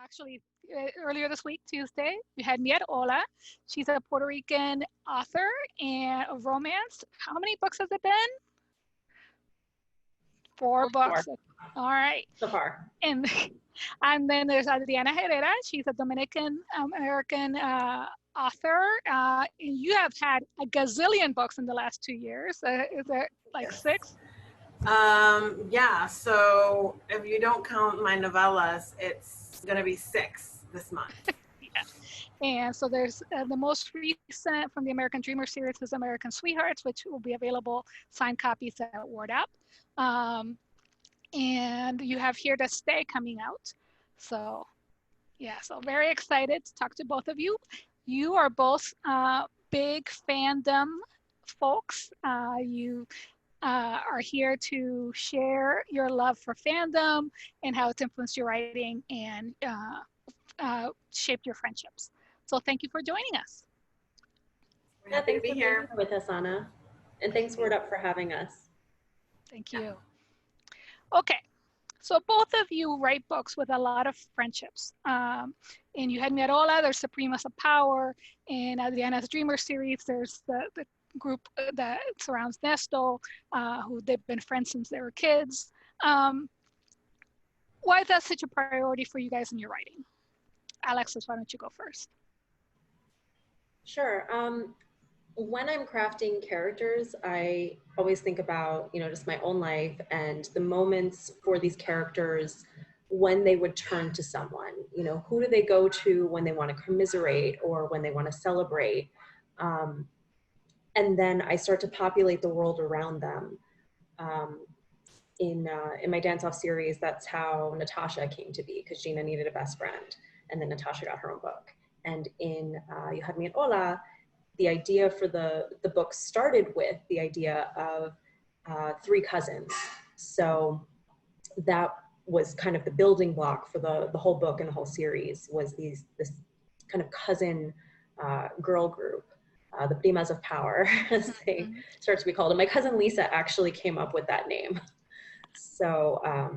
actually, earlier this week, Tuesday, we had Miet Ola. She's a Puerto Rican author and of romance. How many books has it been? Four Four books. All right. so far. And and then there's Adriana Herrera. She's a Dominican American author. You have had a gazillion books in the last 2 years. Is there like Yes. six? Yeah, so if you don't count my novellas, it's gonna be 6 this month. Yeah. And so there's the most recent from the American Dreamer series is American Sweethearts, which will be available signed copies at Word Up. And you have Here to Stay coming out. So yeah, so very excited to talk to both of you. You are both big fandom folks. You are here to share your love for fandom and how it's influenced your writing and shaped your friendships. So thank you for joining us. We're Yeah, happy thanks to be for here. being with us, Anna. And thanks Word Up for having us. Thank you. Okay, so both of you write books with a lot of friendships. And you had Mirola, there's Supremas of Power. In Adriana's Dreamer series, there's the group that surrounds Nesto, who they've been friends since they were kids. Why is that such a priority for you guys in your writing? Alexis, why don't you go first? Sure. When I'm crafting characters, I always think about, just my own life and the moments for these characters when they would turn to someone. Who do they go to when they want to commiserate or when they want to celebrate? And then I start to populate the world around them. In my dance-off series, that's how Natasha came to be, because Gina needed a best friend, and then Natasha got her own book. And in You Had Me at Hola, the idea for the book started with the idea of 3 cousins. So that was kind of the building block for the whole book and the whole series, was this kind of cousin girl group, the Primas of Power, as they start to be called. And my cousin Lisa actually came up with that name. So, I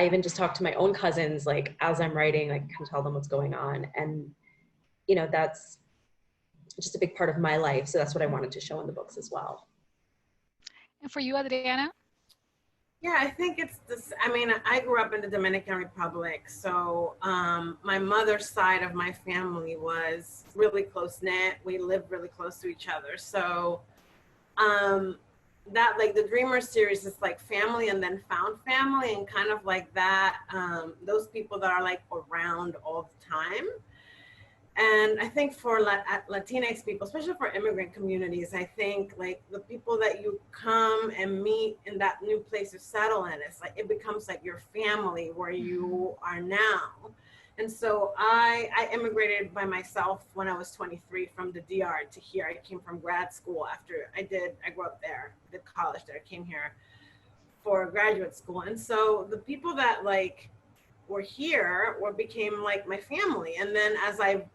even just talk to my own cousins, like as I'm writing, I can tell them what's going on. And, that's just a big part of my life. So that's what I wanted to show in the books as well. And for you, Adriana? Yeah, I think it's this. I mean, I grew up in the Dominican Republic, so my mother's side of my family was really close knit. We lived really close to each other. So that, like, the Dreamer series is like family and then found family, and kind of like that, those people that are like around all the time. And I think for Latinx people, especially for immigrant communities, I think like the people that you come and meet in that new place you settle in, it's like it becomes like your family where you are now. And so I immigrated by myself when I was 23 from the DR to here. I came from grad school after I grew up there, did college there, came here for graduate school. And so the people that like were here became like my family. And then as I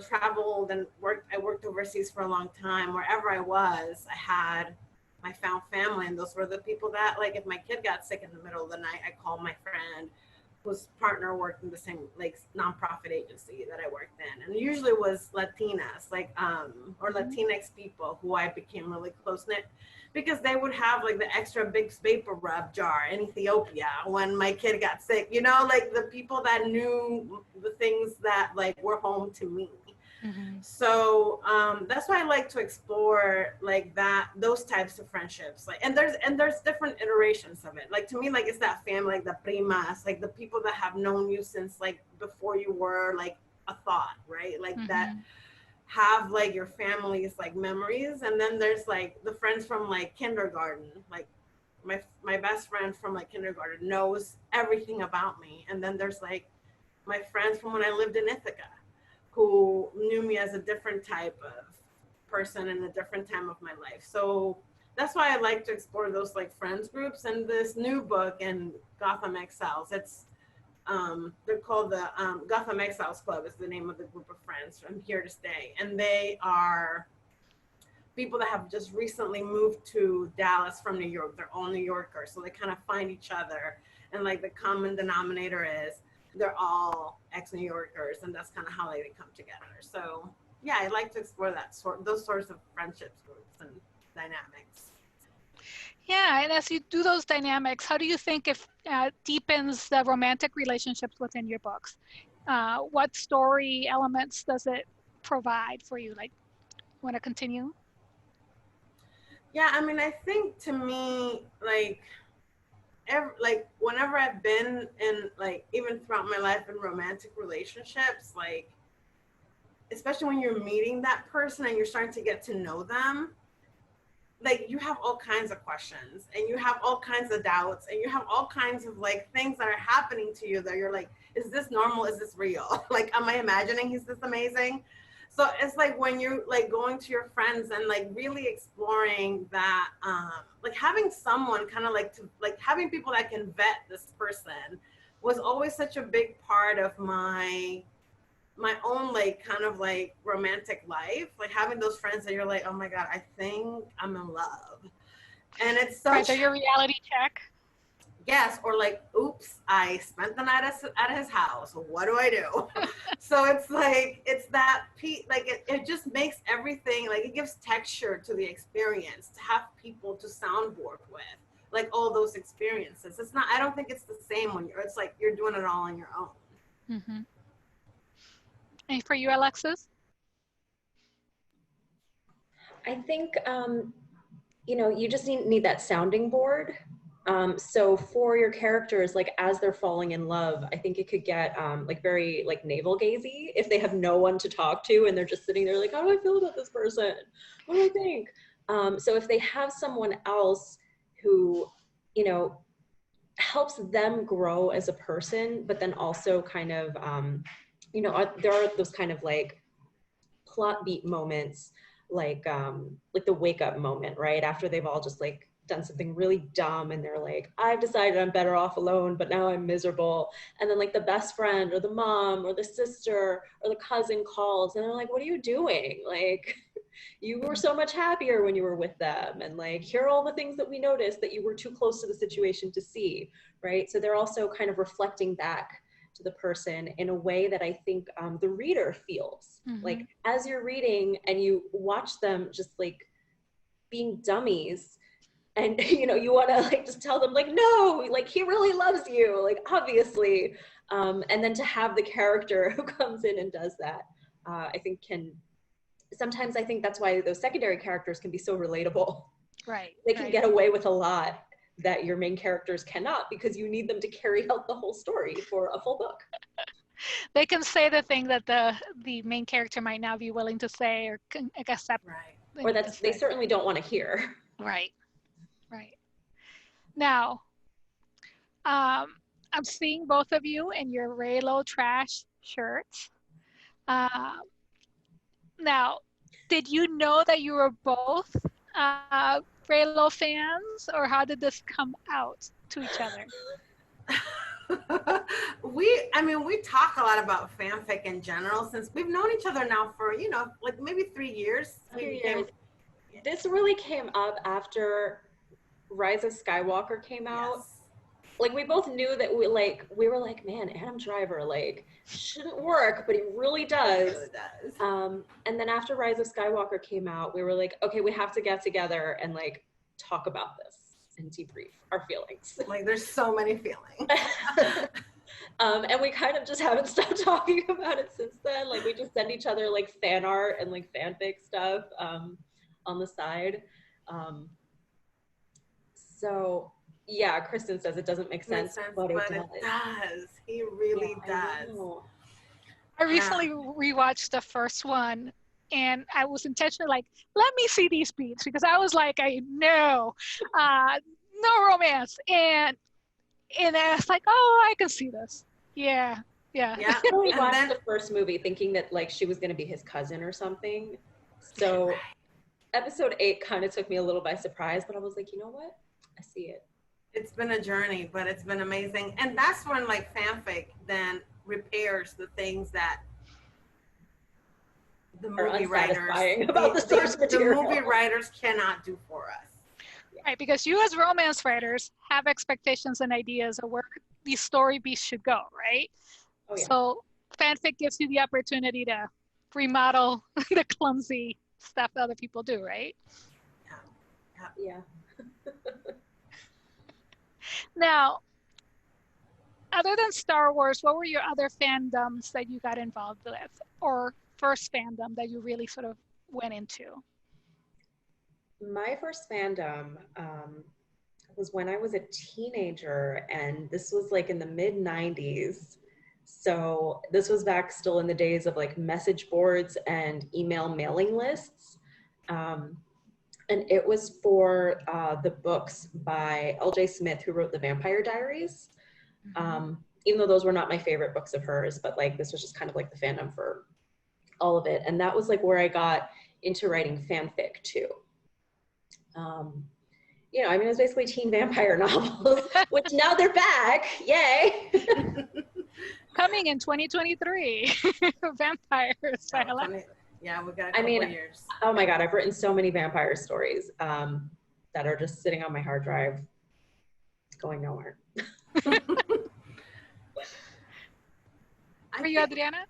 traveled and I worked overseas for a long time. Wherever I was, I had my found family. And those were the people that, like, if my kid got sick in the middle of the night, I called my friend whose partner worked in the same, like, nonprofit agency that I worked in. And it usually was Latinas, like, or Latinx people who I became really close-knit, because they would have like the extra big vapor rub jar in Ethiopia when my kid got sick, like the people that knew the things that like were home to me. So that's why I like to explore like those types of friendships. Like, and there's different iterations of it. Like, to me, like, it's that family, like the primas, like the people that have known you since like before you were like a thought, right? Like that have like your family's like memories. And then there's like the friends from like kindergarten, like my best friend from like kindergarten knows everything about me. And then there's like my friends from when I lived in Ithaca who knew me as a different type of person in a different time of my life. So that's why I like to explore those like friends groups. And this new book in Gotham Exiles, it's they're called the Gotham Exiles Club is the name of the group of friends from Here to Stay. And they are people that have just recently moved to Dallas from New York. They're all New Yorkers. So they kind of find each other. And like the common denominator is they're all ex-New Yorkers, and that's kind of how they come together. So yeah, I like to explore those sorts of friendships, groups, and dynamics. Yeah, and as you do those dynamics, how do you think it deepens the romantic relationships within your books? What story elements does it provide for you? Like, want to continue? Yeah, I mean, I think to me, like, whenever I've been in, like, even throughout my life in romantic relationships, like, especially when you're meeting that person and you're starting to get to know them, like, you have all kinds of questions and you have all kinds of doubts and you have all kinds of like things that are happening to you that you're like, is this normal? Is this real? Like, am I imagining he's this amazing? So it's like when you're like going to your friends and like really exploring that, like having someone kind of like to like having people that can vet this person was always such a big part of my own like kind of like romantic life, like having those friends that you're like, oh my God, I think I'm in love. And it's such, Right, so your reality check. yes, or like, oops, I spent the night at his house, what do I do? So it's like, it's that like it just makes everything, like it gives texture to the experience to have people to soundboard with, like all those experiences. It's not, I don't think it's the same when it's like you're doing it all on your own. Mm-hmm. And for you, Alexis? I think, you know, you just need that sounding board. So for your characters, like as they're falling in love, I think it could get like very like navel gazy if they have no one to talk to and they're just sitting there like, how do I feel about this person? What do I think? So if they have someone else who, you know, helps them grow as a person, but then also kind of, you know, there are those kind of like plot beat moments, like the wake up moment, right? After they've all just like done something really dumb and they're like, I've decided I'm better off alone, but now I'm miserable. And then like the best friend or the mom or the sister or the cousin calls and they're like, what are you doing? Like, you were so much happier when you were with them. And like, here are all the things that we noticed that you were too close to the situation to see, right? So they're also kind of reflecting back to the person in a way that I think the reader feels. Mm-hmm. Like as you're reading and you watch them just like being dummies and you know, you want to like just tell them like, no, like he really loves you, like obviously. And then to have the character who comes in and does that, I think sometimes I think that's why those secondary characters can be so relatable. Right. They can get away with a lot that your main characters cannot because you need them to carry out the whole story for a full book. They can say the thing that the main character might not be willing to say or accept. Right. Or that they certainly don't want to hear. Right. Right. Now, I'm seeing both of you in your Raylo Trash shirts. Now, did you know that you were both Raylo fans, or how did this come out to each other? we talk a lot about fanfic in general since we've known each other now for, you know, like maybe 3 years. 3 years. This really came up after Rise of Skywalker came out. Yes. Like we both knew that we were like, man, Adam Driver like shouldn't work, but he really does. He really does. And then after Rise of Skywalker came out, we were like, okay, we have to get together and like talk about this and debrief our feelings. Like there's so many feelings. And we kind of just haven't stopped talking about it since then. Like we just send each other like fan art and like fanfic stuff on the side. So yeah, Kristen says it doesn't make sense, but it does. He really does. I recently rewatched the first one and I was intentionally like, let me see these beats because I was like, no romance. And I was like, oh, I can see this. Yeah. I really watched the first movie thinking that like she was going to be his cousin or something. So episode 8 kind of took me a little by surprise, but I was like, you know what? I see it. It's been a journey, but it's been amazing. And that's when like fanfic then repairs the things that the movie writers cannot do for us. Right, because you as romance writers have expectations and ideas of where these story beats should go, right? Oh yeah. So fanfic gives you the opportunity to remodel the clumsy stuff that other people do, right? Yeah. Now, other than Star Wars, what were your other fandoms that you got involved with, or first fandom that you really sort of went into? My first fandom was when I was a teenager, and this was like in the mid 90s. So this was back still in the days of like message boards and email mailing lists. And it was for the books by L.J. Smith, who wrote the Vampire Diaries. Even though those were not my favorite books of hers, but like this was just kind of like the fandom for all of it. And that was like where I got into writing fanfic too. You know, I mean, it was basically teen vampire novels, which now they're back. Yay. Coming in 2023, vampires. Yeah, we got a couple of years. Oh my God, I've written so many vampire stories that are just sitting on my hard drive, going nowhere. For you, Adriana?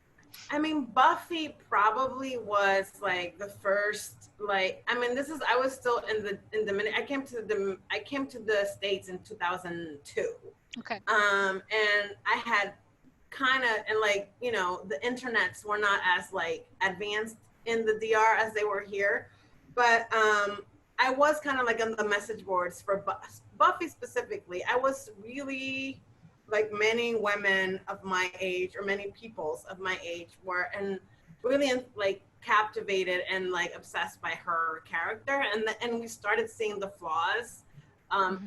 I mean, Buffy probably was like the first, like, I mean, I was still in the minute I came to the States in 2002. Okay. And I had kind of, and like, you know, the internets were not as like advanced in the DR as they were here, but I was kind of like on the message boards for Buffy specifically. I was really, like many women of my age, or many peoples of my age, were and really like captivated and like obsessed by her character, and we started seeing the flaws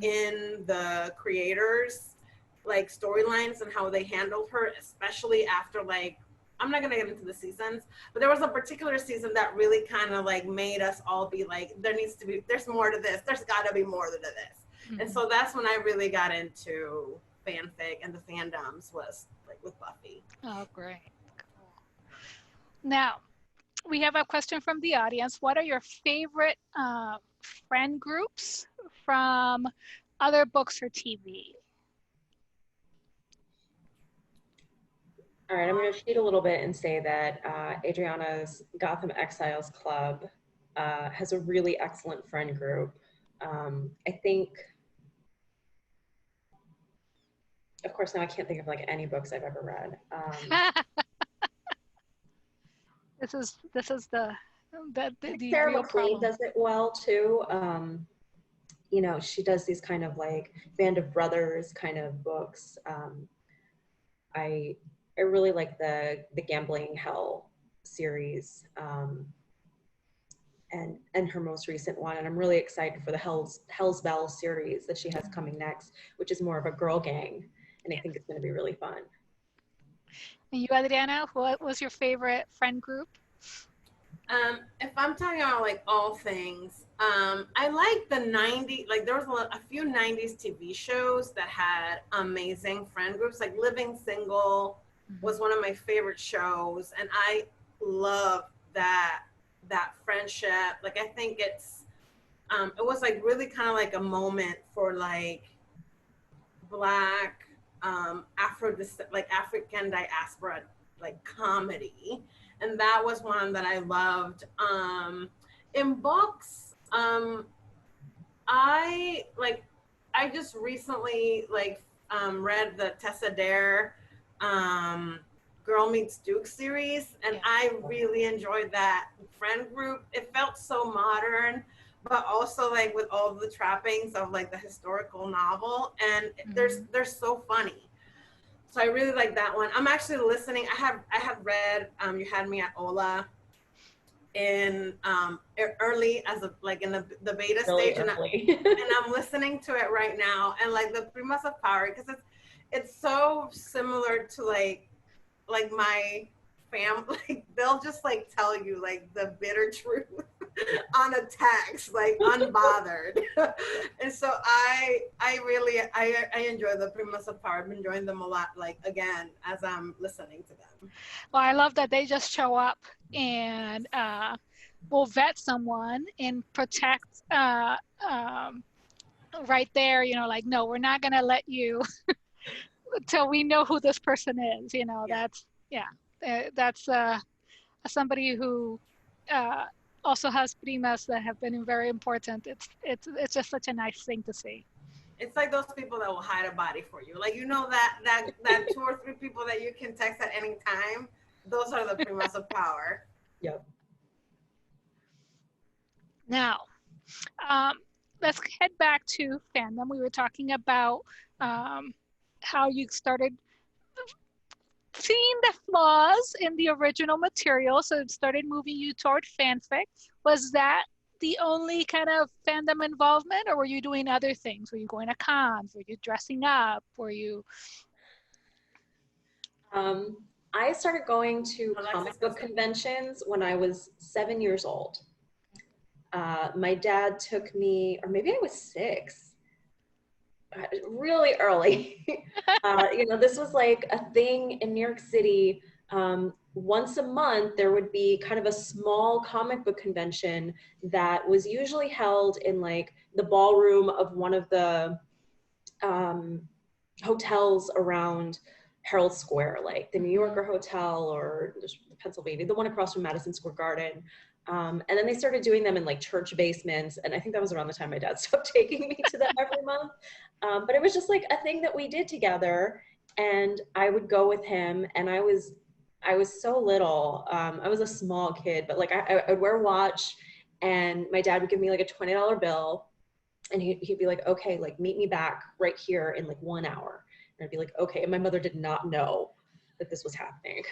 in the creators, like storylines and how they handled her, especially after like, I'm not gonna get into the seasons, but there was a particular season that really kind of like made us all be like, there's more to this, there's gotta be more to this. And so that's when I really got into fanfic and the fandoms, was like with Buffy. Oh, great. Cool. Now, we have a question from the audience. What are your favorite friend groups from other books or TV? All right, I'm going to cheat a little bit and say that Adriana's Gotham Exiles Club has a really excellent friend group. I think, of course, now I can't think of like any books I've ever read. This is the Sarah real McLean problem. does it well too. You know, she does these kind of like Band of Brothers kind of books. I really like the Gambling Hell series, and her most recent one, and I'm really excited for the Hell's Bell series that she has coming next, which is more of a girl gang, and I think it's going to be really fun. And you, Adriana, what was your favorite friend group? If I'm talking about like all things, I like the 90s, like there was a few 90s TV shows that had amazing friend groups, like Living Single was one of my favorite shows, and I love that friendship. Like I think it was like really kind of like a moment for like Black African diaspora like comedy, and that was one that I loved. In books, I just recently read the Tessa Dare Girl Meets Duke series, and I really enjoyed that friend group. It felt so modern, but also like with all the trappings of like the historical novel, and they're so funny. So I really like that one. I'm actually listening. I have read You Had Me at Ola in early as a like in the beta Really stage, and I'm listening to it right now, and like the Primas of Power, because it's so similar to like my family. Like, they'll just like tell you like the bitter truth on a text, like unbothered. And so I really enjoy the Primas of Power. I've been enjoying them a lot, like again, as I'm listening to them. Well, I love that they just show up and will vet someone and protect right there, you know, like, no, we're not going to let you until we know who this person is, you know. Yeah. That's somebody who also has primas that have been very important. It's just such a nice thing to see. It's like those people that will hide a body for you. Like, you know, that 2 or 3 people that you can text at any time. Those are the primas of power. Yep. Now, let's head back to fandom. We were talking about how you started seeing the flaws in the original material, so it started moving you toward fanfic. Was that the only kind of fandom involvement, or were you doing other things? Were you going to cons? Were you dressing up? Were you? I started going to comic book conventions when I was 7 years old. My dad took me, or maybe I was 6, really early. You know, this was like a thing in New York City. Once a month, there would be kind of a small comic book convention that was usually held in like the ballroom of one of the hotels around Herald Square, like the New Yorker Hotel or Pennsylvania, the one across from Madison Square Garden. And then they started doing them in like church basements. And I think that was around the time my dad stopped taking me to them every month. But it was just like a thing that we did together. And I would go with him, and I was so little. I was a small kid, but like I would wear a watch, and my dad would give me like a $20 bill, and he'd be like, okay, like meet me back right here in like 1 hour. And I'd be like, okay. And my mother did not know that this was happening.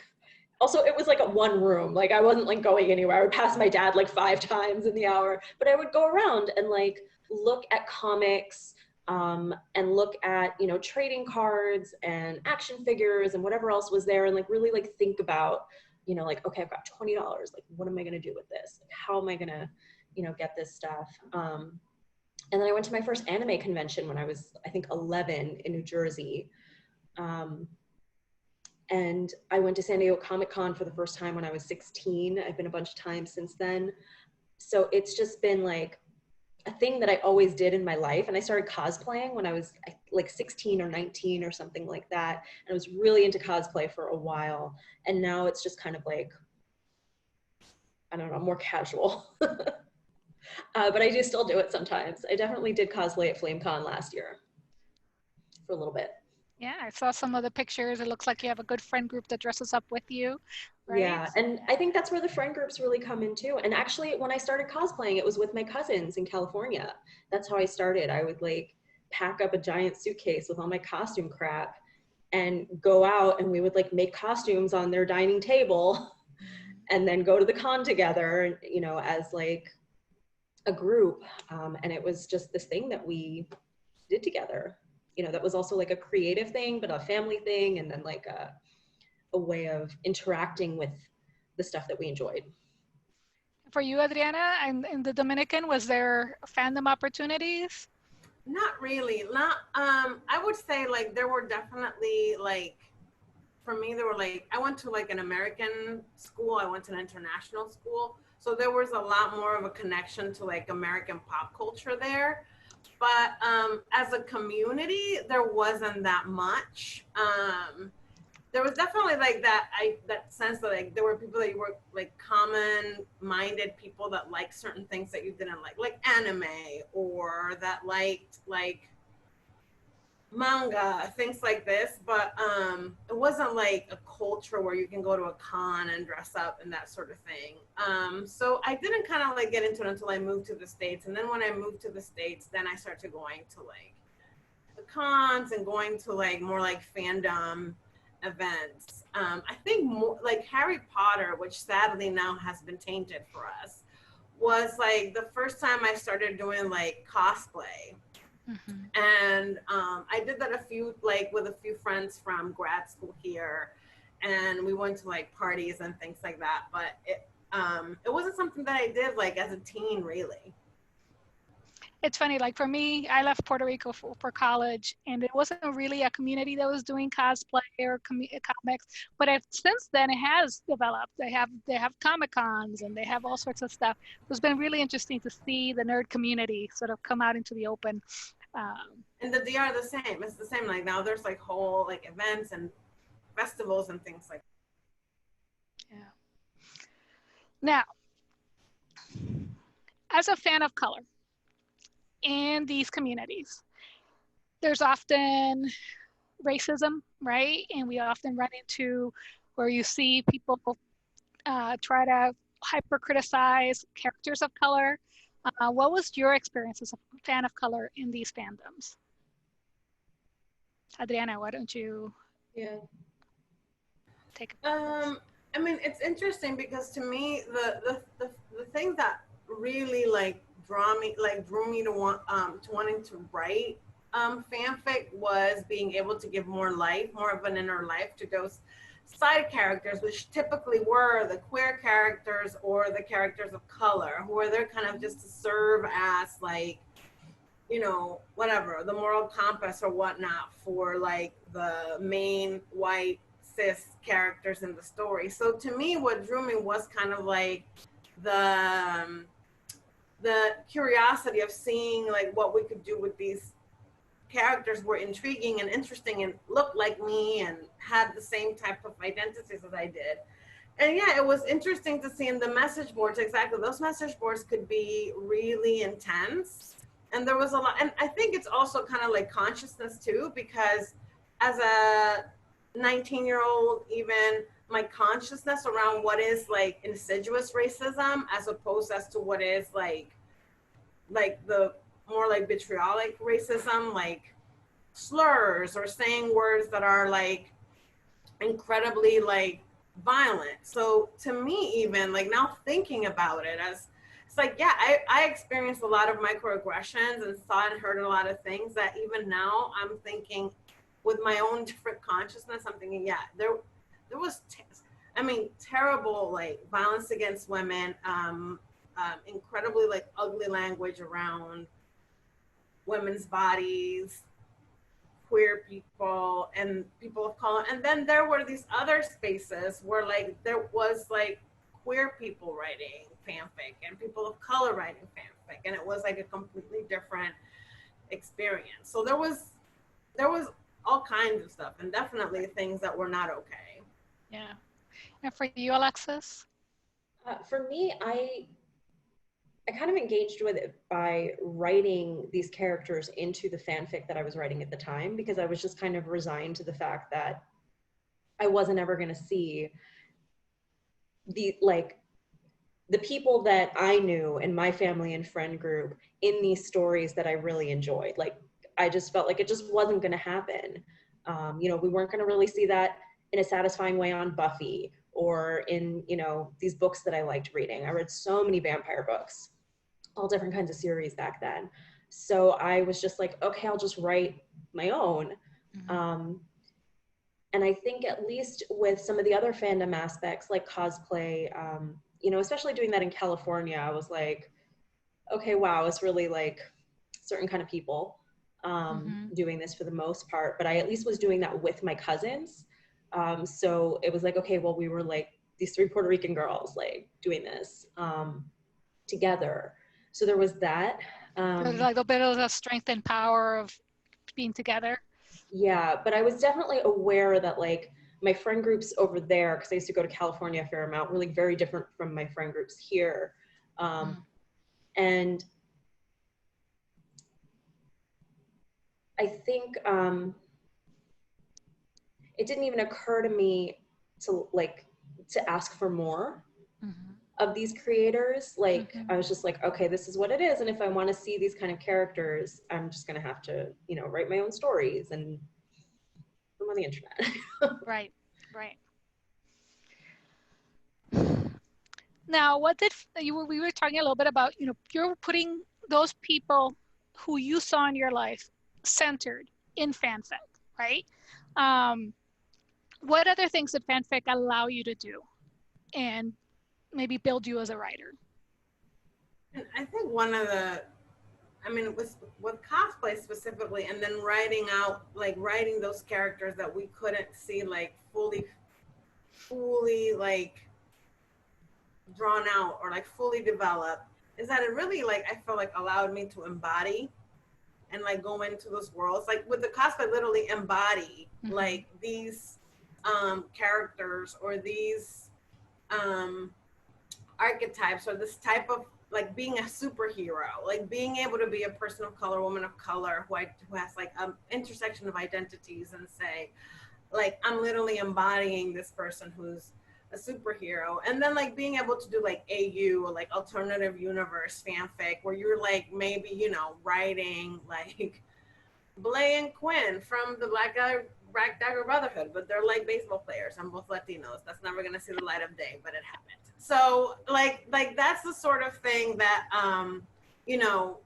Also, it was like a one room. Like I wasn't like going anywhere. I would pass my dad like 5 times in the hour, but I would go around and like look at comics, and look at, you know, trading cards and action figures and whatever else was there, and like really like think about, you know, like, okay, I've got $20. Like, what am I going to do with this? Like, how am I going to, you know, get this stuff? And then I went to my first anime convention when I was, I think, 11 in New Jersey. And I went to San Diego Comic-Con for the first time when I was 16. I've been a bunch of times since then. So it's just been like a thing that I always did in my life. And I started cosplaying when I was like 16 or 19 or something like that. And I was really into cosplay for a while. And now it's just kind of like, I don't know, more casual. But I do still do it sometimes. I definitely did cosplay at FlameCon last year for a little bit. Yeah, I saw some of the pictures. It looks like you have a good friend group that dresses up with you, right? Yeah, and I think that's where the friend groups really come in too. And actually, when I started cosplaying, it was with my cousins in California. That's how I started. I would like pack up a giant suitcase with all my costume crap and go out, and we would like make costumes on their dining table and then go to the con together, you know, as like a group. And it was just this thing that we did together. You know, that was also like a creative thing, but a family thing, and then like a way of interacting with the stuff that we enjoyed. For you, Adriana, in the Dominican, was there fandom opportunities? Not really. Not. I would say like there were definitely like, for me, there were like, I went to like an American school. I went to an international school, so there was a lot more of a connection to like American pop culture there. But as a community, there wasn't that much. There was definitely like that sense that like there were people that you were like common-minded people that liked certain things that you didn't like anime, or that liked like manga, things like this. But it wasn't like a culture where you can go to a con and dress up and that sort of thing. So I didn't kind of like get into it until I moved to the States. And then when I moved to the States, then I started going to like the cons and going to like more like fandom events. I think more like Harry Potter, which sadly now has been tainted for us, was like the first time I started doing like cosplay. And I did that with a few friends from grad school here, and we went to like parties and things like that. But it wasn't something that I did like as a teen, really. It's funny, like for me, I left Puerto Rico for college, and it wasn't really a community that was doing cosplay or comics. But since then, it has developed. They have Comic Cons, and they have all sorts of stuff. It's been really interesting to see the nerd community sort of come out into the open. And the DR the same. It's the same. Like now there's like whole like events and festivals and things like Yeah. Now, as a fan of color in these communities, there's often racism, right? And we often run into where you see people try to hyper criticize characters of color. What was your experience as a fan of color in these fandoms? Adriana, why don't you take I mean, it's interesting because to me, the thing that really like drew me to wanting to write fanfic was being able to give more life, more of an inner life to those side characters, which typically were the queer characters or the characters of color, who are there kind of just to serve as like, you know, whatever, the moral compass or whatnot for like the main white cis characters in the story. So to me, what drew me was kind of like the curiosity of seeing like what we could do with these characters were intriguing and interesting and looked like me and had the same type of identities as I did. And yeah, it was interesting to see in the message boards, exactly, those message boards could be really intense. And there was a lot, and I think it's also kind of like consciousness too, because as a 19-year-old, even my consciousness around what is like insidious racism as opposed as to what is like the more like vitriolic racism, like slurs or saying words that are like incredibly like violent. So to me, even like now thinking about it as it's like, yeah, I experienced a lot of microaggressions and saw and heard a lot of things that even now I'm thinking with my own different consciousness, I'm thinking, yeah, there was, I mean, terrible like violence against women, incredibly like ugly language around women's bodies, queer people and people of color. And then there were these other spaces where like there was like queer people writing fanfic and people of color writing fanfic, and it was like a completely different experience. So there was all kinds of stuff, and definitely things that were not okay. Yeah. And for you, Alexis? For me, I kind of engaged with it by writing these characters into the fanfic that I was writing at the time, because I was just kind of resigned to the fact that I wasn't ever going to see the people that I knew in my family and friend group in these stories that I really enjoyed. Like, I just felt like it just wasn't going to happen. You know, we weren't going to really see that in a satisfying way on Buffy or in, you know, these books that I liked reading. I read so many vampire books, all different kinds of series back then. So I was just like, okay, I'll just write my own. Mm-hmm. And I think at least with some of the other fandom aspects like cosplay, you know, especially doing that in California, I was like, okay, wow, it's really like certain kind of people doing this for the most part. But I at least was doing that with my cousins. So it was like, okay, well, we were like these 3 Puerto Rican girls like doing this together. So there was that. Like a bit of the strength and power of being together. Yeah, but I was definitely aware that like my friend groups over there, because I used to go to California a fair amount, were like very different from my friend groups here. And I think it didn't even occur to me to ask for more of these creators. Like I was just like, okay, this is what it is, and if I want to see these kind of characters, I'm just gonna have to, you know, write my own stories and put them on the internet. Right. Now, what did we were talking a little bit about, you know, you're putting those people who you saw in your life centered in fanfic, right? What other things did fanfic allow you to do and maybe build you as a writer? And I think one of the, I mean, with cosplay specifically, and then writing those characters that we couldn't see like fully like drawn out or like fully developed, is that it really like I feel like allowed me to embody and like go into those worlds. Like with the cosplay, literally embody like these characters or these archetypes or this type of like being a superhero, like being able to be a person of color, woman of color who has like an intersection of identities and say, like, I'm literally embodying this person who's a superhero. And then like being able to do like AU or like alternative universe fanfic where you're like maybe, you know, writing like Blay and Quinn from the Black Dagger Brotherhood, but they're like baseball players. I'm both Latinos. That's never gonna see the light of day, but it happened. So like that's the sort of thing that you know,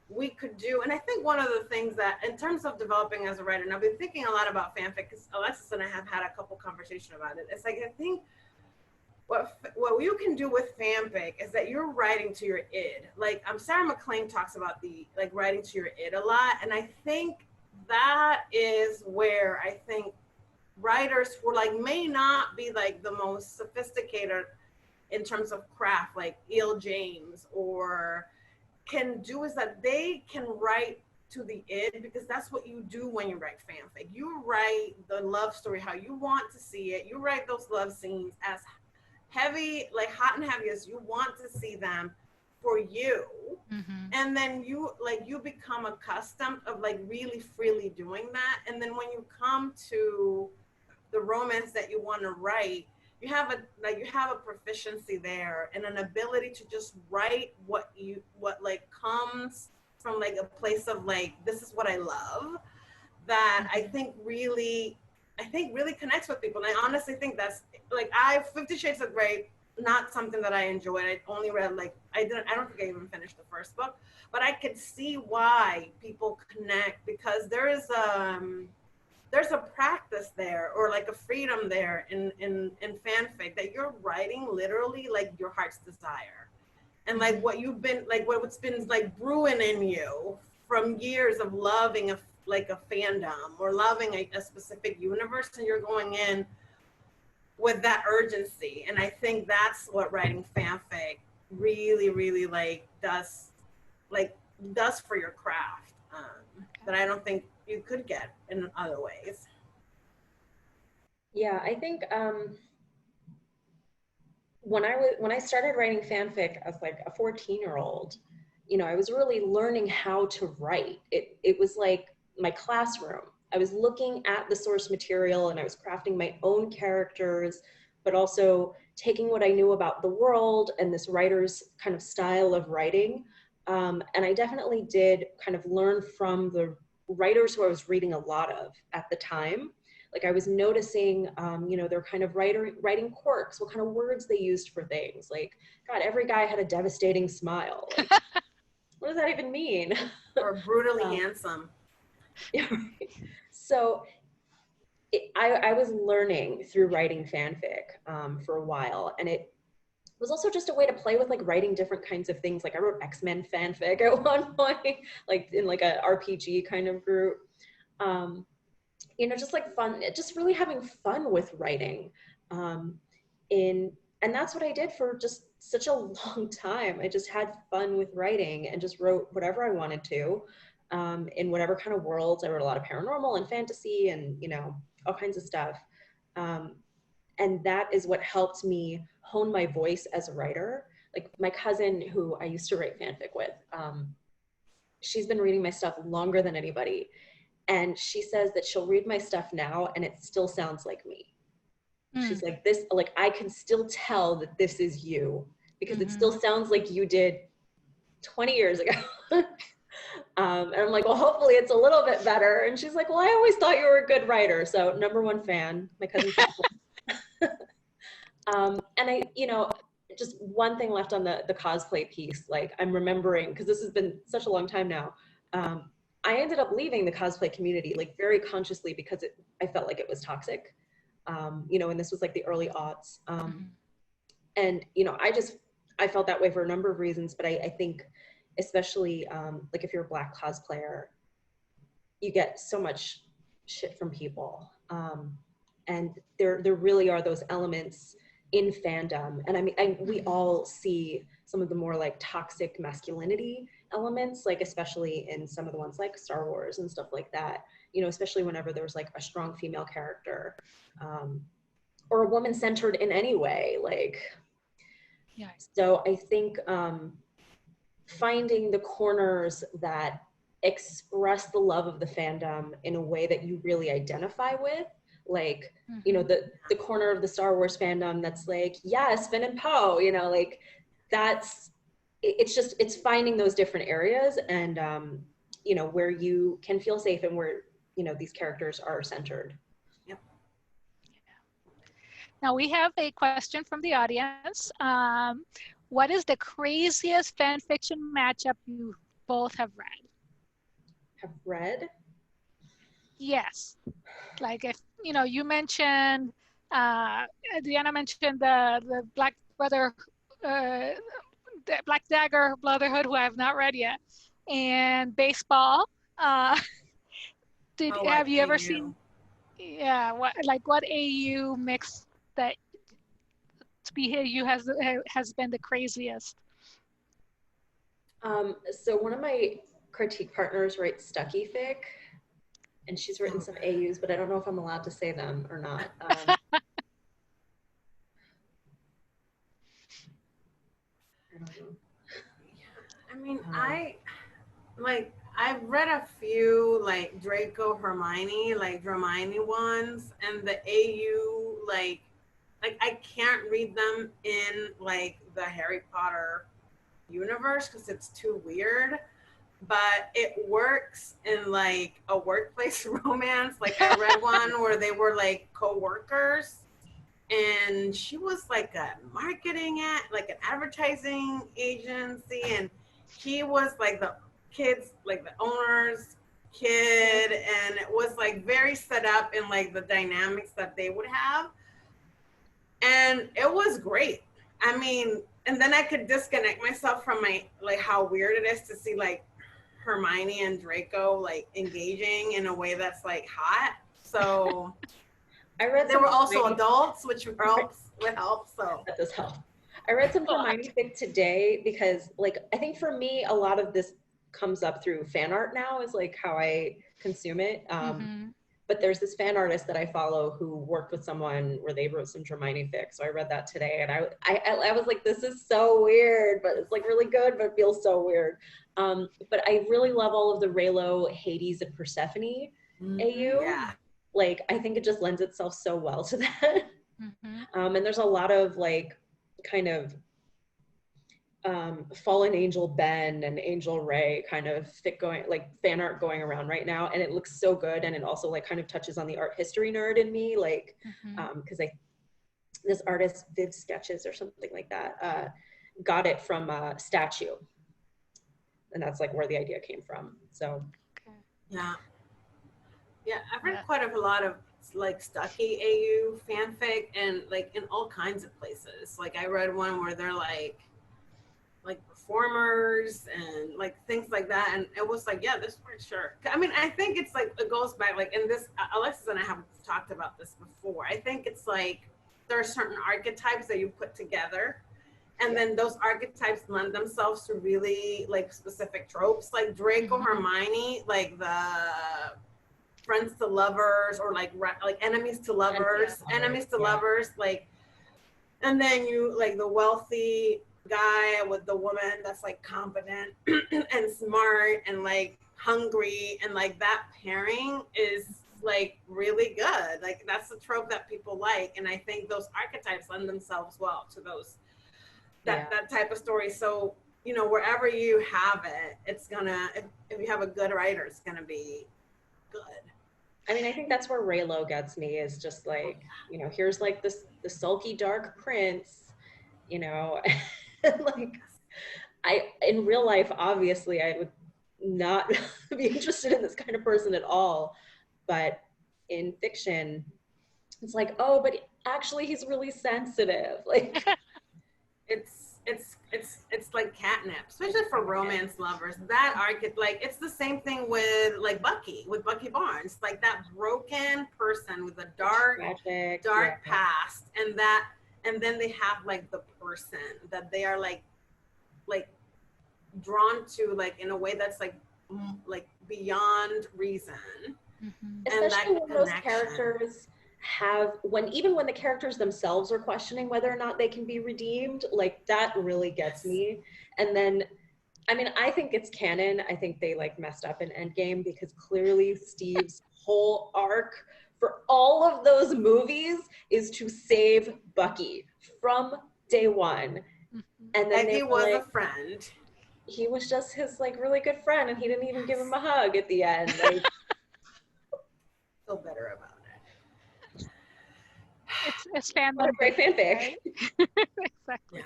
we could do. And I think one of the things that in terms of developing as a writer, and I've been thinking a lot about fanfic because Alexis and I have had a couple conversations about it. It's like I think what you can do with fanfic is that you're writing to your id. Like Sarah McLean talks about the like writing to your id a lot, and I think that is where I think writers who like may not be like the most sophisticated in terms of craft, like E.L. James, or can do is that they can write to the id because that's what you do when you write fanfic. You write the love story how you want to see it. You write those love scenes as heavy, like hot and heavy as you want to see them for you. And then you become accustomed of like really freely doing that. And then when you come to the romance that you want to write, you have a proficiency there and an ability to just write what like comes from like a place of like, this is what I love, that I think really connects with people. And I honestly think that's like, 50 Shades of Grey, not something that I enjoyed. I only read like, I don't think I even finished the first book, but I could see why people connect because there's a practice there or like a freedom there in fanfic that you're writing literally like your heart's desire. And like what's been like brewing in you from years of loving a fandom or loving a specific universe, and you're going in with that urgency. And I think that's what writing fanfic really, really like does for your craft that I don't think you could get in other ways. Yeah, I think when I started writing fanfic as like a 14-year-old, you know, I was really learning how to write. It was like my classroom. I was looking at the source material and I was crafting my own characters, but also taking what I knew about the world and this writer's kind of style of writing. And I definitely did kind of learn from the writers who I was reading a lot of at the time. Like I was noticing, you know, their kind of writing quirks, what kind of words they used for things. Like, God, every guy had a devastating smile. Like, what does that even mean? Or brutally handsome. Yeah, right. So I was learning through writing fanfic for a while, and it was also just a way to play with like writing different kinds of things. Like I wrote X-Men fanfic at one point, like in like a RPG kind of group. You know, just like fun, just really having fun with writing. And that's what I did for just such a long time. I just had fun with writing and just wrote whatever I wanted to. In whatever kind of worlds. I wrote a lot of paranormal and fantasy and, you know, all kinds of stuff. And that is what helped me hone my voice as a writer. Like my cousin who I used to write fanfic with, she's been reading my stuff longer than anybody. And she says that she'll read my stuff now and it still sounds like me. She's like, this, like, I can still tell that this is you because it still sounds like you did 20 years ago. And I'm like, well, hopefully it's a little bit better. And she's like, well, I always thought you were a good writer. So #1 fan, my cousin. And I, you know, just one thing left on the cosplay piece. Like I'm remembering, because this has been such a long time now. I ended up leaving the cosplay community like very consciously because I felt like it was toxic. You know, and this was like the early aughts. And, you know, I felt that way for a number of reasons, but I think especially like if you're a Black cosplayer, you get so much shit from people. And there really are those elements in fandom. And I mean, we all see some of the more like toxic masculinity elements, like especially in some of the ones like Star Wars and stuff like that, you know, especially whenever there's like a strong female character, or a woman centered in any way, like, Yeah. so I think finding the corners that express the love of the fandom in a way that you really identify with, like, you know, the corner of the Star Wars fandom that's like, yes, Finn and Poe, you know, like that's, it's finding those different areas and, you know, where you can feel safe and where, you know, these characters are centered. Yep. Now we have a question from the audience. What is the craziest fan fiction matchup you both have read? Have read? Yes. Like if, you know, you mentioned, Adriana mentioned the Black Brother, the Black Dagger Brotherhood, who I have not read yet, and baseball. Have you ever seen? Yeah, what AU mix that to be here you has been the craziest? So one of my critique partners writes Stucky fic, and she's written some AUs, but I don't know if I'm allowed to say them or not. I don't know. I mean, I've read a few like Draco Hermione, like Hermione ones, and the AU like I can't read them in like the Harry Potter universe because it's too weird. But it works in like a workplace romance. Like I read one where they were like co-workers, and she was like a marketing like an advertising agency, and he was like the kids, like the owner's kid, and it was like very set up in like the dynamics that they would have, and it was great. I mean, and then I could disconnect myself from my like how weird it is to see like Hermione and Draco like engaging in a way that's like hot. So I read they were also adults, which would help. So that does help. I read some Hermione fic today because, like, I think for me, a lot of this comes up through fan art now is like how I consume it. But there's this fan artist that I follow who worked with someone where they wrote some Hermione fic. So I read that today, and I was like, this is so weird, but it's like really good, but it feels so weird. But I really love all of the Raylo, Hades, and Persephone AU. Yeah. Like, I think it just lends itself so well to that. And there's a lot of like kind of fallen angel Ben and Angel Ray kind of fan art going around right now, and it looks so good, and it also like kind of touches on the art history nerd in me, like because this artist Viv Sketches or something like that got it from Statue, and that's like where the idea came from. So yeah, I've read quite a lot of like Stucky AU fanfic, and like in all kinds of places. Like I read one where they're like performers and like things like that, and it was like, yeah, this for sure. I mean, I think it's like it goes back like in this. Alexis and I have talked about this before. I think it's like there are certain archetypes that you put together, and then those archetypes lend themselves to really like specific tropes. Like Draco Hermione, like the friends to lovers, or like enemies to lovers, lovers, like, and then you like the wealthy guy with the woman that's like competent and smart and like hungry, and like that pairing is like really good. Like that's the trope that people like, and I think those archetypes lend themselves well to those that type of story. So you know, wherever you have it, it's gonna, if you have a good writer, it's gonna be good. I mean, I think that's where Raylo gets me, is just like, you know, here's like the sulky dark prince, you know. Like, in real life, obviously, I would not be interested in this kind of person at all. But in fiction, it's like, oh, but actually, he's really sensitive. Like, it's like catnip, especially for romance lovers. That archetype, like, it's the same thing with like Bucky Barnes, like that broken person with a dark past, and that and then they have like the person that they are like drawn to, like in a way that's like beyond reason. Mm-hmm. Especially when those characters have, even when the characters themselves are questioning whether or not they can be redeemed, like that really gets me. And then, I mean, I think it's canon. I think they like messed up in Endgame, because clearly Steve's whole arc for all of those movies is to save Bucky from day one. Mm-hmm. And then he was a friend. He was just his like really good friend, and he didn't even give him a hug at the end. Like, feel better about it. It's fandom. What a great fanfic. Right? Exactly.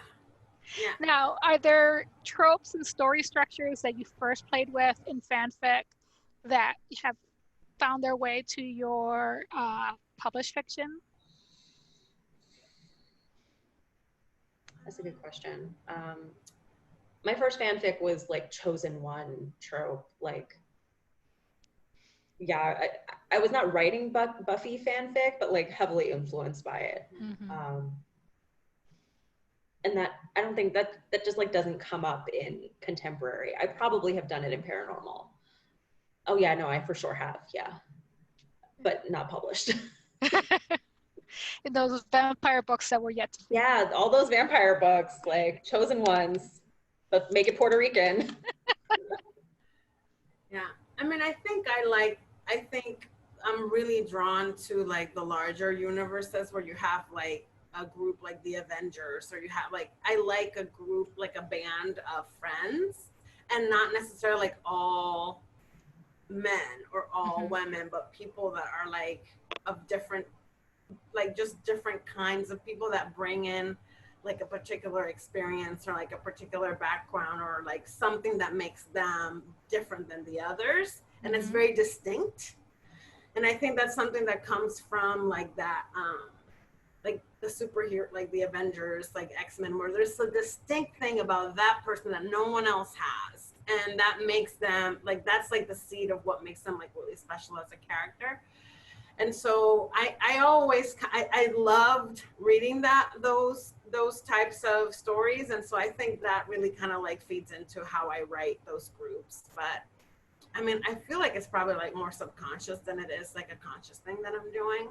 Yeah. Now, are there tropes and story structures that you first played with in fanfic that have found their way to your published fiction? That's a good question. My first fanfic was like chosen one trope. Like, yeah, I was not writing Buffy fanfic, but like heavily influenced by it. Mm-hmm. And that, I don't think that just like doesn't come up in contemporary. I probably have done it in paranormal. Oh yeah, no, I for sure have, yeah. But not published. In those vampire books that were yet to see. Yeah, all those vampire books, like chosen ones, but make it Puerto Rican. Yeah, I mean, I think I'm really drawn to like the larger universes where you have like a group like the Avengers, or you have like, I like a group, like a band of friends, and not necessarily like all men or all women, but people that are like of different, like just different kinds of people that bring in like a particular experience or like a particular background or like something that makes them different than the others, and it's very distinct. And I think that's something that comes from like that like the superhero, like the Avengers, like X-Men, where there's a distinct thing about that person that no one else has, and that makes them like, that's like the seed of what makes them like really special as a character. And so I loved reading those types of stories, and so I think that really kind of like feeds into how I write those groups. But I mean, I feel like it's probably like more subconscious than it is like a conscious thing that I'm doing.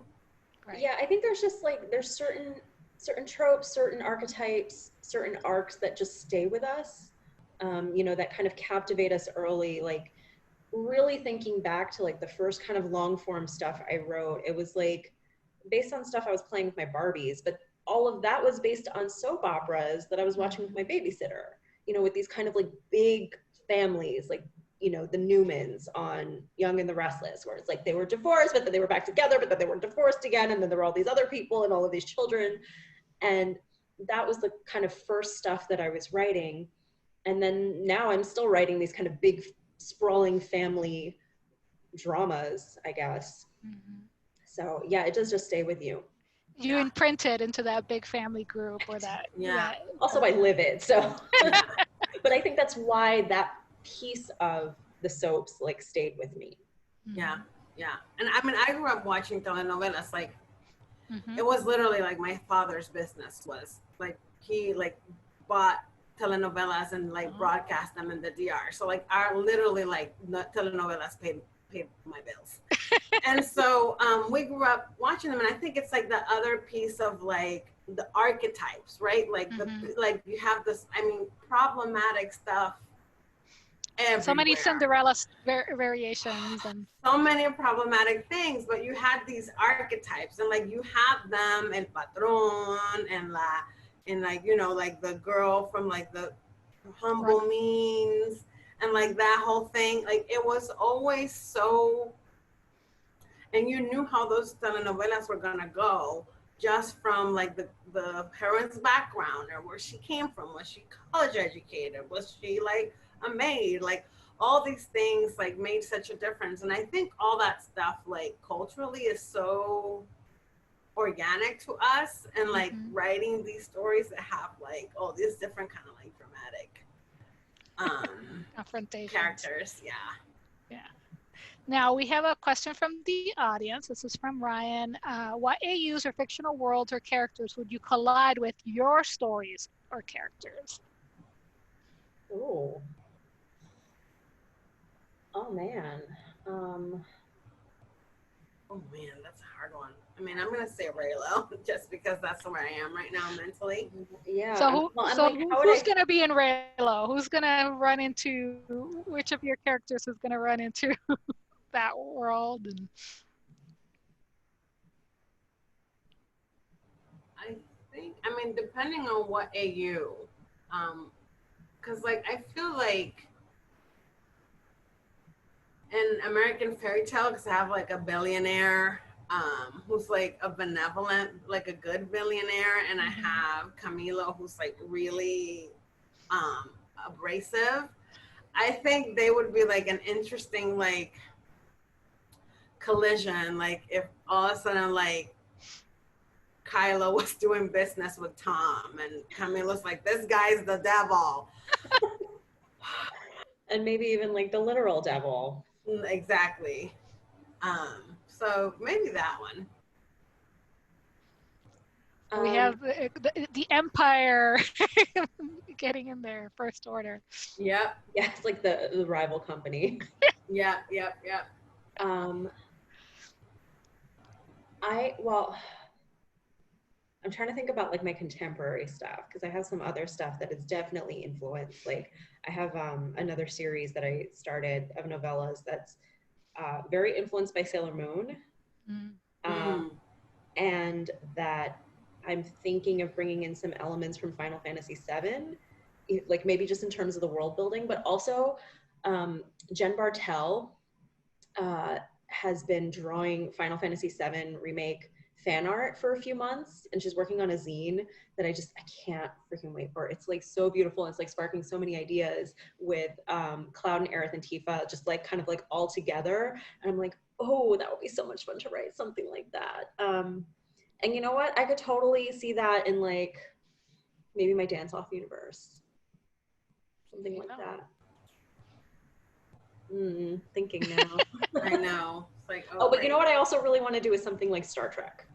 Right. Yeah, I think there's just like, there's certain tropes, certain archetypes, certain arcs that just stay with us, you know, that kind of captivate us early. Like, really thinking back to like the first kind of long form stuff I wrote, it was like based on stuff I was playing with my Barbies, but all of that was based on soap operas that I was watching with my babysitter, you know, with these kind of like big families, like, you know, the Newmans on Young and the Restless, where it's like they were divorced, but then they were back together, but then they were divorced again, and then there were all these other people and all of these children. And that was the kind of first stuff that I was writing. And then now I'm still writing these kind of big sprawling family dramas, I guess. So yeah, it does just stay with you. You imprinted into that big family group, or that. Also, I live it, so. But I think that's why that piece of the soaps like stayed with me. Yeah. And I mean, I grew up watching telenovelas. Like, it was literally like my father's business was like, he like bought telenovelas and like broadcast them in the DR. So like, our literally like telenovelas paid my bills. And so we grew up watching them, and I think it's like the other piece of like the archetypes, right? Like like you have this, I mean, problematic stuff everywhere. So many Cinderella variations and so many problematic things, but you had these archetypes, and like you have them, El Patron and like, you know, like the girl from like the humble means, and like that whole thing, like it was always so, and you knew how those telenovelas were gonna go just from like the parents' background, or where she came from. Was she college educated? Was she like a maid? Like all these things like made such a difference. And I think all that stuff like culturally is so organic to us, and like writing these stories that have like all these different kind of like dramatic confrontations, characters. Now we have a question from the audience. This is from Ryan. What AUs or fictional worlds or characters would you collide with your stories or characters? Oh. Oh man. Oh man, that's a hard one. I mean, I'm gonna say Raylo just because that's where I am right now mentally. Yeah. So, like, who's going to be in Raylo? Who's going to run into, which of your characters is going to run into that world? And I mean, depending on what AU, because like I feel like in American Fairy Tale, because I have like a billionaire who's like a benevolent, like a good billionaire, and I have Camilo who's like really abrasive. I think they would be like an interesting like collision, like if all of a sudden like Kylo was doing business with Tom and Camilo's like, this guy's the devil. And maybe even like the literal devil. Exactly. So maybe that one. we have the Empire getting in there, First Order. Yep. Yeah, it's like the rival company. Yep. I'm trying to think about like my contemporary stuff because I have some other stuff that is definitely influenced. Like I have another series that I started of novellas that's very influenced by Sailor Moon, and that I'm thinking of bringing in some elements from Final Fantasy VII, like maybe just in terms of the world building, but also Jen Bartel has been drawing Final Fantasy VII remake fan art for a few months, and she's working on a zine that I can't freaking wait for. It's like so beautiful, and it's like sparking so many ideas with Cloud and Aerith and Tifa just like kind of like all together, and I'm like, oh, that would be so much fun to write something like that. And you know what, I could totally see that in like maybe my dance off universe, something like that. Thinking now. I know. It's like, oh, but you know what I also really want to do is something like Star Trek.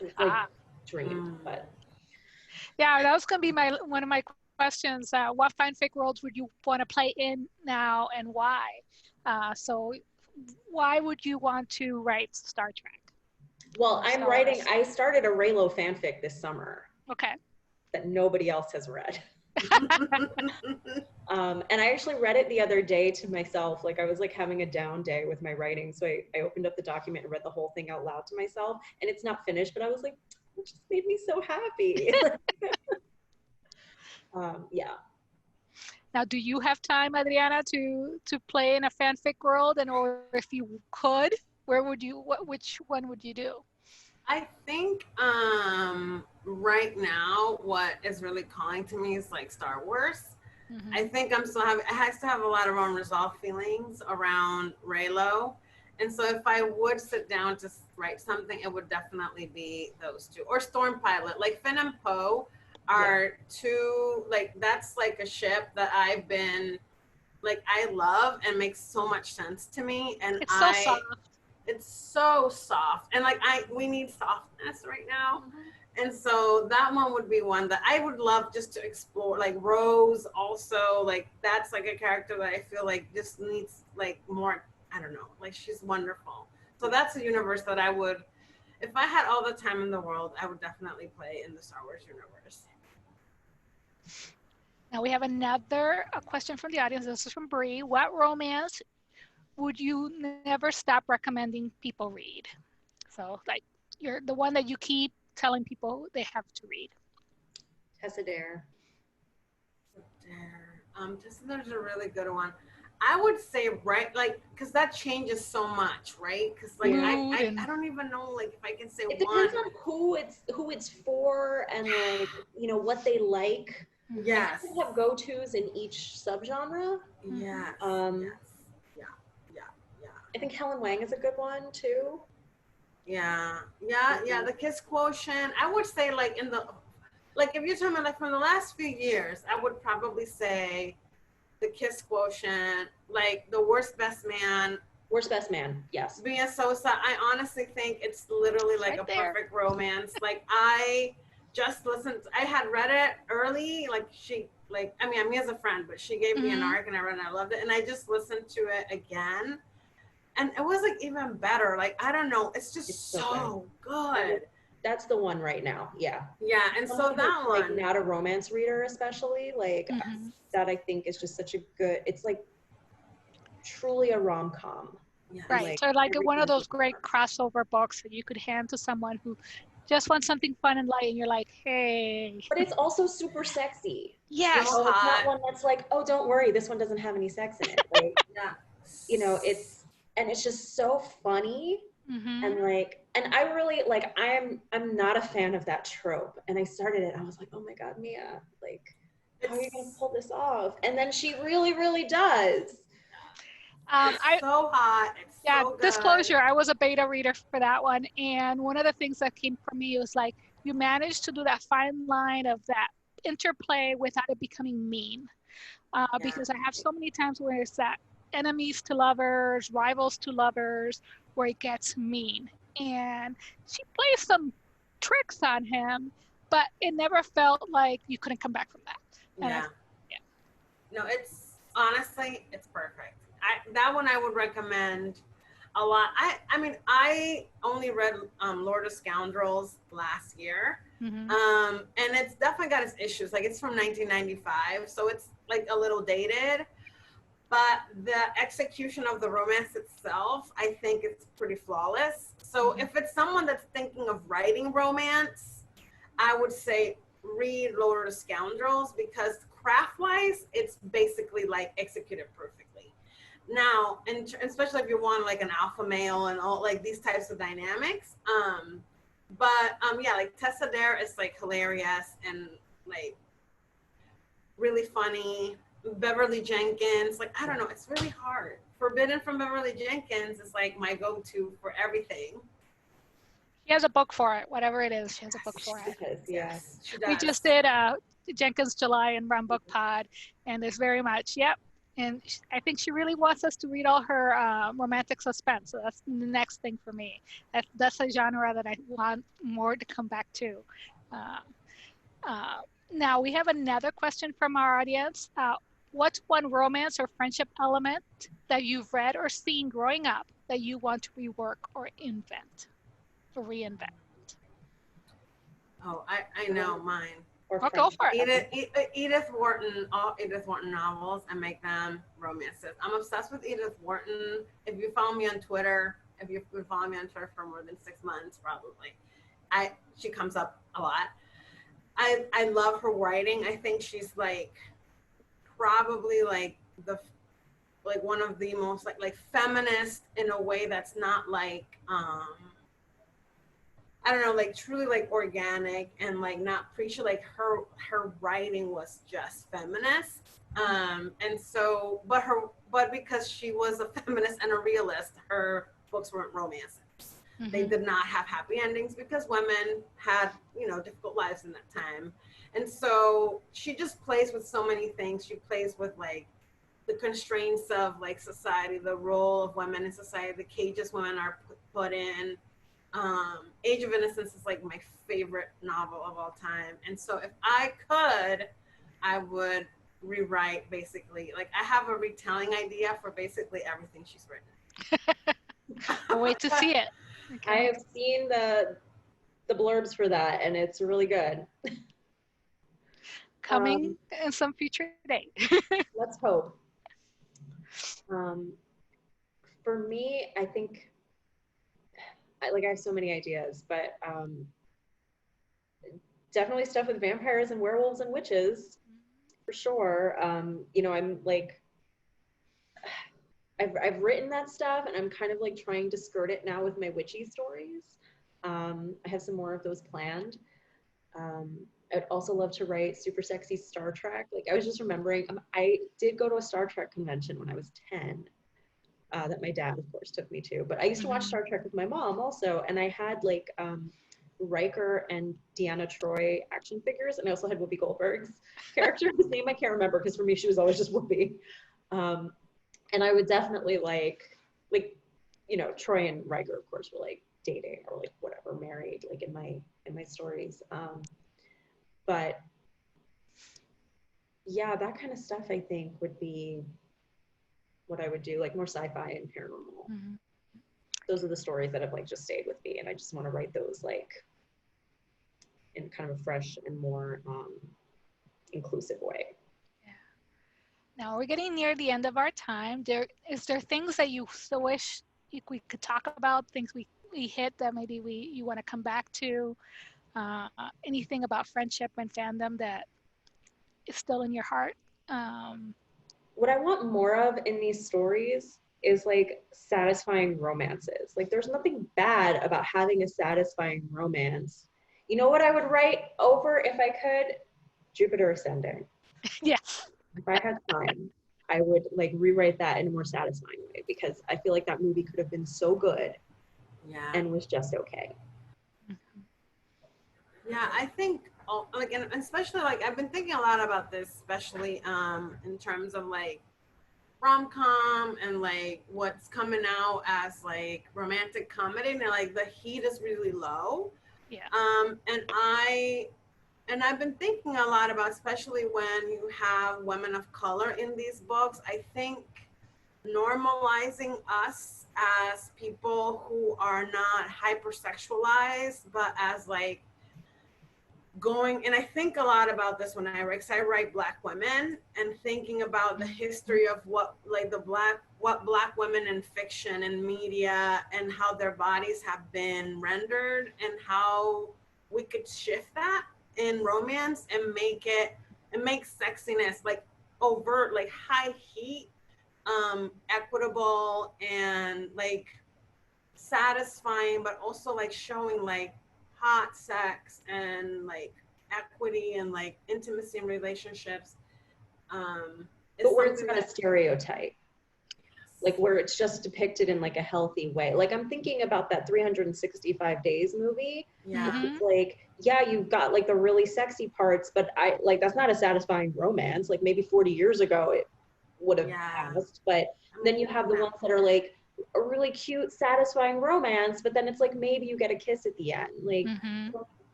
It's like dream, but yeah, that was gonna be one of my questions. What fanfic worlds would you want to play in now, and why? So, why would you want to write Star Trek? Well, I started a Raylo fanfic this summer. Okay. That nobody else has read. And I actually read it the other day to myself. Like I was like having a down day with my writing. So I opened up the document and read the whole thing out loud to myself. And it's not finished, but I was like, it just made me so happy. Yeah. Now, do you have time, Adriana, to play in a fanfic world? And or if you could, which one would you do? I think right now what is really calling to me is like Star Wars. I think I still have a lot of unresolved feelings around Raylo. And so if I would sit down to write something, it would definitely be those two. Or Storm Pilot. Like Finn and Poe are two, like that's like a ship that I've been, like I love and makes so much sense to me. And it's so soft. It's so soft. And like we need softness right now. And so that one would be one that I would love just to explore. Like Rose also, like that's like a character that I feel like just needs like more, I don't know, like she's wonderful. So that's a universe that I would, if I had all the time in the world, I would definitely play in the Star Wars universe. Now we have another question from the audience. This is from Bree. What romance would you never stop recommending people read? So like you're the one that you keep telling people they have to read. Tessa Dare. Tessa Dare's a really good one. I would say, right, like, because that changes so much, right? Because like I don't even know, like, if I can say it one. It depends on who it's for, and like you know what they like. Yes. I have go-tos in each subgenre. Yes. I think Helen Wang is a good one too. Yeah. The Kiss Quotient. I would say like if you're talking about like from the last few years, I would probably say the Kiss Quotient, like The Worst Best Man. Worst best man, yes. Mia Sosa, I honestly think it's literally like a perfect romance. Like I just listened, I had read it early, like I mean, Mia's a friend, but she gave me an arc and I read it and I loved it. And I just listened to it again. And it was like even better. Like, I don't know, it's just so good. That's the one right now, yeah. Yeah, and so that one. Like not a romance reader especially, like that I think is just such a good, it's like truly a rom-com. Yeah. Right, so like one of those great crossover books that you could hand to someone who just wants something fun and light, and you're like, hey. But it's also super sexy. Yes. So it's not one that's like, oh, don't worry, this one doesn't have any sex in it. Like, yeah. You know, it's just so funny. And like, and I really like, I'm not a fan of that trope. And I started it, I was like, oh my God, Mia, like, how are you gonna pull this off? And then she really, really does. So hot. It's so good. Disclosure, I was a beta reader for that one, and one of the things that came from me was like, you managed to do that fine line of that interplay without it becoming mean, because I have so many times where it's that enemies to lovers, rivals to lovers, where it gets mean, and she plays some tricks on him, but it never felt like you couldn't come back from that. No, it's honestly, it's perfect. That one I would recommend a lot. I mean, I only read Lord of Scoundrels last year, and it's definitely got its issues. Like, it's from 1995, so it's like a little dated, but the execution of the romance itself, I think it's pretty flawless. So if it's someone that's thinking of writing romance, I would say read Lord of Scoundrels, because craft-wise, it's basically like executed perfectly. Now, and especially if you want like an alpha male and all like these types of dynamics, yeah, like Tessa Dare is like hilarious and like really funny. Beverly Jenkins, like, I don't know, it's really hard. Forbidden from Beverly Jenkins is like my go-to for everything. She has a book for it, whatever it is, she has a book for it. Yes, she does. We just did Jenkins July and Run Book Pod, and there's very much, and I think she really wants us to read all her romantic suspense. So that's the next thing for me. That's a genre that I want more to come back to. Now we have another question from our audience. What's one romance or friendship element that you've read or seen growing up that you want to rework or invent or reinvent? Oh, I know mine. I'll go for it. Edith Wharton, all Edith Wharton novels, and make them romances. I'm obsessed with Edith Wharton. If you follow me on Twitter, if you've been following me on Twitter for more than 6 months, probably, she comes up a lot. I love her writing. I think she's like probably like one of the most like feminist in a way that's not like I don't know, like truly like organic and like not preachy. Like her writing was just feminist. And so, but because she was a feminist and a realist, her books weren't romances. They did not have happy endings because women had, you know, difficult lives in that time. And so she just plays with so many things. She plays with like the constraints of like society, the role of women in society, the cages women are put in. Age of Innocence is like my favorite novel of all time. And so if I could, I would rewrite basically, like I have a retelling idea for basically everything she's written. I'll wait to see it. Okay. I have seen the blurbs for that, and it's really good. Coming in some future date. Let's hope. For me, I think I have so many ideas, but definitely stuff with vampires and werewolves and witches, for sure. You know, I'm like, I've written that stuff, and I'm kind of like trying to skirt it now with my witchy stories. I have some more of those planned. I'd also love to write super sexy Star Trek. Like, I was just remembering, I did go to a Star Trek convention when I was 10, that my dad, of course, took me to. But I used to watch Star Trek with my mom also, and I had like Riker and Deanna Troi action figures, and I also had Whoopi Goldberg's character. His name I can't remember because for me she was always just Whoopi. And I would definitely like like, you know, Troy and Riker, of course, were like dating or like whatever, married, like in my stories. But yeah, that kind of stuff I think would be what I would do, like more sci-fi and paranormal. Mm-hmm. Those are the stories that have like just stayed with me, and I just want to write those like in kind of a fresh and more inclusive way. Yeah. Now we're getting near the end of our time. Is there things that you still wish we could talk about? Things we hit that maybe you want to come back to? Anything about friendship and fandom that is still in your heart? What I want more of in these stories is like satisfying romances. Like there's nothing bad about having a satisfying romance. You know what I would write over if I could? Jupiter Ascending. Yes. If I had time, I would like rewrite that in a more satisfying way, because I feel like that movie could have been so good and was just okay. Yeah, I think like, and especially like I've been thinking a lot about this, especially in terms of like rom-com and like what's coming out as like romantic comedy, and like the heat is really low. Yeah. And I've been thinking a lot about, especially when you have women of color in these books, I think normalizing us as people who are not hypersexualized, but as like going, and I think a lot about this when I write, because I write Black women, and thinking about the history of what Black women in fiction and media and how their bodies have been rendered, and how we could shift that in romance and make sexiness like overt, like high heat, equitable and like satisfying, but also like showing like hot sex and like equity and like intimacy in relationships. But where it's not a stereotype. Like where it's just depicted in like a healthy way. Like I'm thinking about that 365 Days movie. Yeah. It's like, yeah, you've got like the really sexy parts, but I like that's not a satisfying romance. Like maybe 40 years ago it would have passed, but then you have the ones that are like a really cute, satisfying romance, but then it's like maybe you get a kiss at the end. Like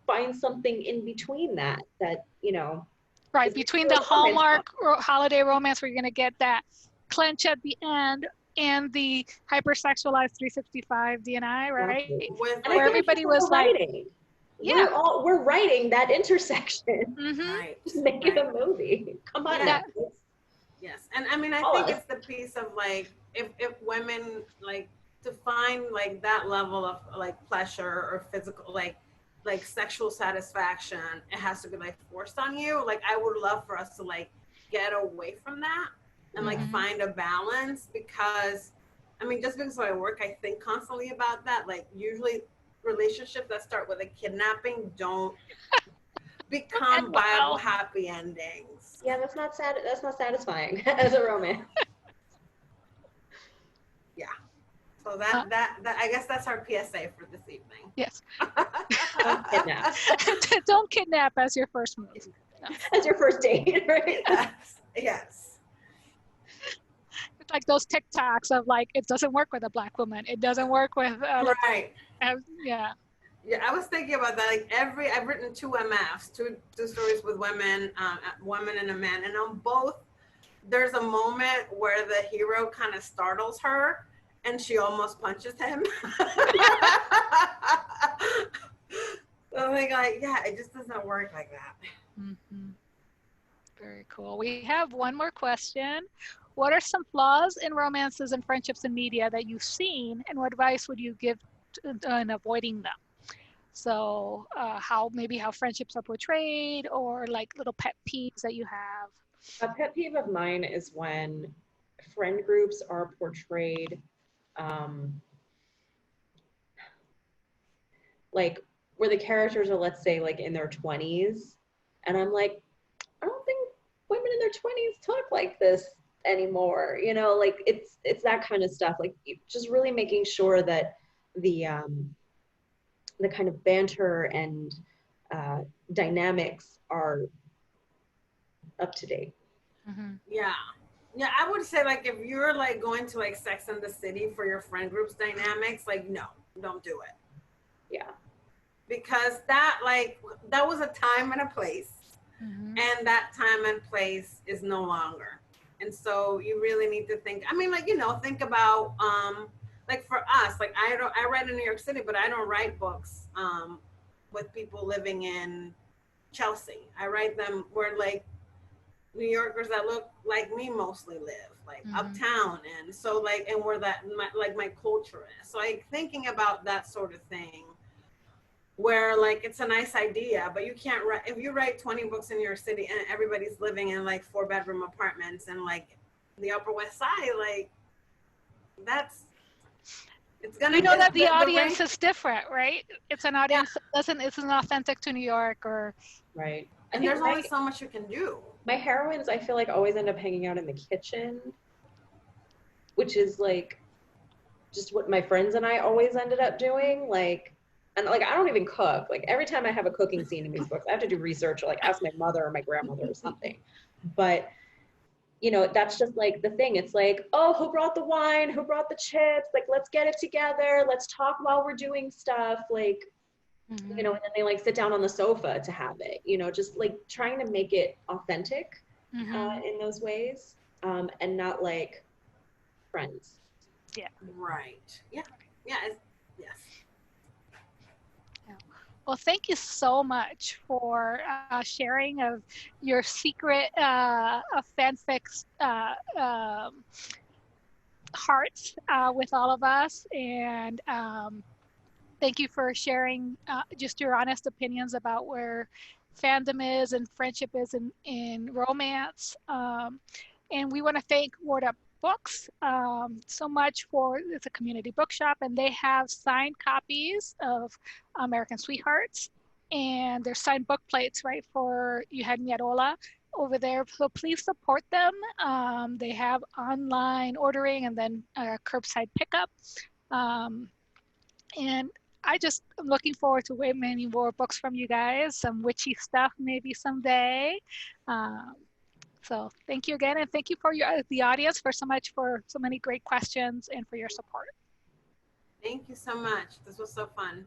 find something in between that, you know. Right, between the Hallmark holiday romance where you're going to get that clench at the end and the hypersexualized 365 DNI, right? Where everybody was like, yeah, we're writing that intersection. Right. Just make it a movie. Come on, yeah. Netflix. Yes, and I mean, I think it's the piece of like, if women like to find like that level of like pleasure or physical, like sexual satisfaction, it has to be like forced on you. Like I would love for us to like get away from that and like find a balance, because I mean, just because I work, I think constantly about that. Like usually relationships that start with a kidnapping don't become viable happy endings. Yeah, that's not satisfying as a romance. Yeah. So that I guess that's our PSA for this evening. Yes. Don't kidnap. Don't kidnap as your first move. No. As your first date, right? Yes. It's like those TikToks of like, it doesn't work with a Black woman. It doesn't work with right. Yeah. Yeah, I was thinking about that. Like I've written two MFs, two stories with women, woman and a man, and on both, there's a moment where the hero kind of startles her, and she almost punches him. So like, yeah, it just doesn't work like that. Mm-hmm. Very cool. We have one more question. What are some flaws in romances and friendships in media that you've seen, and what advice would you give in avoiding them? So how friendships are portrayed, or like little pet peeves that you have. A pet peeve of mine is when friend groups are portrayed like where the characters are, let's say, like in their 20s, and I'm like, I don't think women in their 20s talk like this anymore. You know, like it's that kind of stuff. Like just really making sure that the kind of banter and dynamics are up to date. Yeah. Yeah, I would say like if you're like going to like Sex and the City for your friend group's dynamics, like no, don't do it. Yeah. Because that like that was a time and a place, and that time and place is no longer. And so you really need to think. I mean, like think about like for us, like I write in New York City, but I don't write books with people living in Chelsea. I write them where like New Yorkers that look like me mostly live, like uptown, and so like and where that my culture is. So like thinking about that sort of thing, where like it's a nice idea, but you can't write if you write 20 books in your city and everybody's living in like 4-bedroom apartments and like the Upper West Side, like that's it's gonna You know that the the audience range. is different, right? It's an audience that doesn't isn't authentic to New York or Right. I And think there's only so much you can do. my heroines, I feel like, always end up hanging out in the kitchen, which is like just what my friends and I always ended up doing. Like, and like, I don't even cook. Like, every time I have a cooking scene in these books, I have to do research or like ask my mother or my grandmother or something. But, that's just like the thing. It's like, oh, who brought the wine? Who brought the chips? Like, let's get it together. Let's talk while we're doing stuff. Like, and then they like sit down on the sofa to have it, just like trying to make it authentic in those ways, and not like friends. Yeah. Right. Yeah. Yeah. Yes. Yeah. Well, thank you so much for sharing of your secret fanfics hearts with all of us, and thank you for sharing just your honest opinions about where fandom is and friendship is in romance. And we want to thank Word Up Books so much for it's a community bookshop, and they have signed copies of American Sweethearts, and there's signed book plates, right, for You Had Me at Ola over there. So please support them. They have online ordering and then curbside pickup. And I just am looking forward to way many more books from you guys, some witchy stuff maybe someday. So thank you again, and thank you for the audience for so many great questions and for your support. Thank you so much. This was so fun.